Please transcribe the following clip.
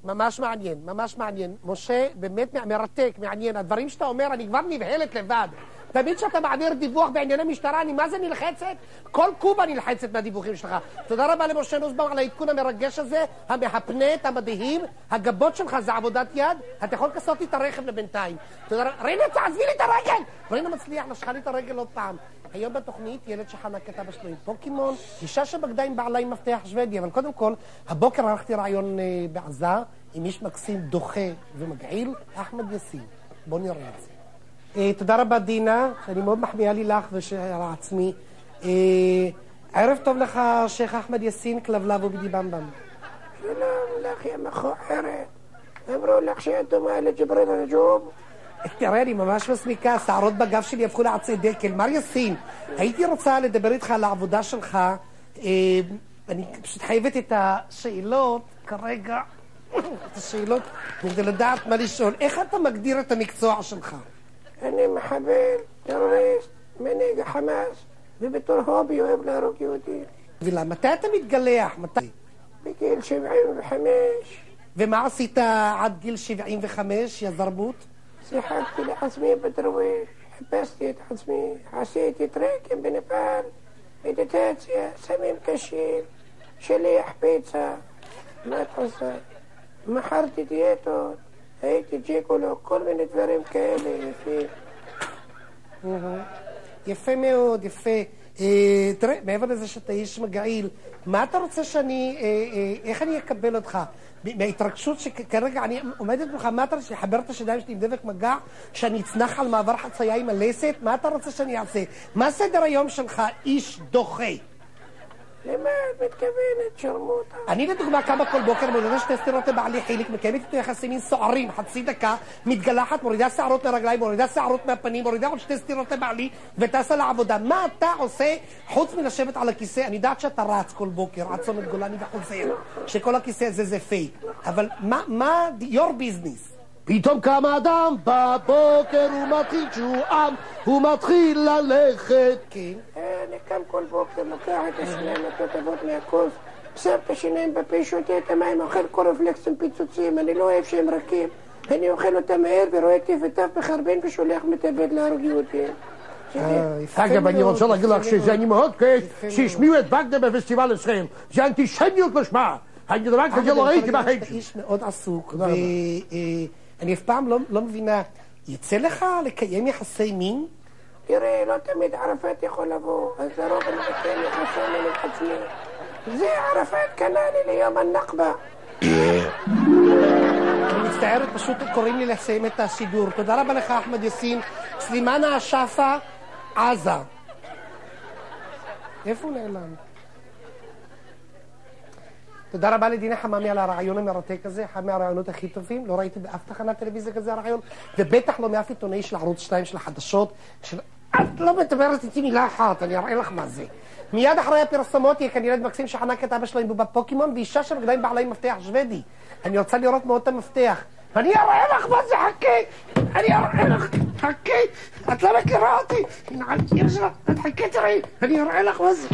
ממש מעניין, ממש מעניין. משה, באמת מרתק, מעניין. הדברים שאתה אומר, אני כבר נבהלת לבד. תמיד שאתה מעביר דיווח בענייני משטרה, אני מה זה נלחצת? כל קובה נלחצת מהדיווחים שלך. תודה רבה למשה נוסבאום על העדכון המרגש הזה, המהפנט, המדהים. הגבות שלך זה עבודת יד. אתה יכול לעשות לי את הרכב לבינתיים. תודה רבה. רינה, תעזבי לי את הרגל! רינה מצליח, נשכה לי את הרגל עוד פעם. היום בתוכנית ילד שחנה כתב שלו עם פוקימון, אישה שבגדה עם בעלה עם מפתח שוודי. אבל קודם כל, הבוקר ערכתי רעיון בעזה עם איש מקסים דוחה ומגעיל, אחמד יאסין. בוא נראה את זה. תודה רבה דינה, שאני מאוד מחמיאה לי לך ולעצמי. ערב טוב לך, שייח אחמד יאסין, כלבלב ובידי במבם. שלום לך, יא מכוערת. אמרו לך שאת דומה לג'בריל רג'וב. תראה, אני ממש מסמיקה, שערות בגב שלי הפכו לעצי דקל. מר יאסין, הייתי רוצה לדבר איתך על העבודה שלך. אני פשוט חייבת את השאלות כרגע, את השאלות, כדי לדעת מה לשאול. איך אתה מגדיר את המקצוע שלך? אני מחבל, טרוריסט, מנהיג החמאס, ובתור הובי אוהב להרוג יהודים. ולמה? מתי אתה מתגלח? מתי? בגיל 75. ומה עשית עד גיל 75, יא זרבוט? שיחקתי לעצמי בדרוויש, חיפשתי את עצמי, עשיתי טרקים בנפאל, מדיטציה, סמים קשים, שליח פיצה, מה את עושה? מכרתי דיאטות, הייתי ג'יקולו, כל מיני דברים כאלה יפים. יפה מאוד, יפה. תראה, מעבר לזה שאתה איש מגעיל, מה אתה רוצה שאני, איך אני אקבל אותך? מההתרגשות שכרגע אני עומדת לך, מה אתה רוצה לחבר את השדיים שלי עם דבק מגע, שאני אצנח על מעבר חצייה עם הלסת? מה אתה רוצה שאני אעשה? מה סדר היום שלך, איש דוחה? למה את מתכוונת, שרמוטה? אני לדוגמה קמה כל בוקר, מורידה שתי סטירות לבעלי חיליק, מקיימת איתו יחסים מין סוערים, חצי דקה, מתגלחת, מורידה שערות מהרגליים, מורידה שערות מהפנים, מורידה עוד שתי סטירות לבעלי וטסה לעבודה. מה אתה עושה חוץ מלשבת על הכיסא? אני יודעת שאתה רץ כל בוקר, עד צומת גולני וחוזר, שכל הכיסא הזה זה פייק. אבל מה your business? פתאום קם אדם בבוקר, הוא מתחיל תשועה, הוא מתחיל ללכת. כן. אני קם כל בוקר, לוקח את השיניים התותבות מהכוס, שם את השיניים בפה, שותה את המים, אוכל קורנפלקסים פיצוצים, אני לא אוהב שהם רכים, אני אוכל אותם מהר ורואה טיף וטף בחרבן ושולח מתאבד להרוג יהודים. אגב, אני רוצה להגיד לך שאני מאוד כועס שהשמיעו את וגנר בפסטיבל אצלכם. זה אנטישמיות לשמה. אני דבר כזה לא ראיתי בחיים. אתה איש מאוד עסוק, ואני אף פעם לא מבינה, יצא לך לקיים יחסי מין? תראה, לא תמיד ערפאת יכול לבוא, אז לרוב אני מקיים יחסי מין את עצמי. זה ערפאת קנה לי ליום הנכבה. אני מצטערת, פשוט קוראים לי לסיים את השידור. תודה רבה לך, אחמד יאסין. סלימאנה השאפה, עזה. איפה הוא נעלם? תודה רבה לדינה חממי על הרעיון המרתק הזה, אחד מהרעיונות הכי טובים. לא ראיתי באף תחנת טלוויזיה כזה הרעיון, ובטח לא מאף עיתונאי של ערוץ 2 של החדשות. את לא מדברת איתי מילה אחת, אני אראה לך מה זה. מיד אחרי הפרסומות יהיה כנראה מקסים שחנק את אבא שלו עם בובה פוקימון, ואישה שבגדה עם בעלה עם מפתח שוודי. אני רוצה לראות מאוד את המפתח. ואני אראה לך מה זה, חכי! אני אראה לך, חכי! את לא מכירה אותי! חכי, תראי, אני אראה לך מה זה.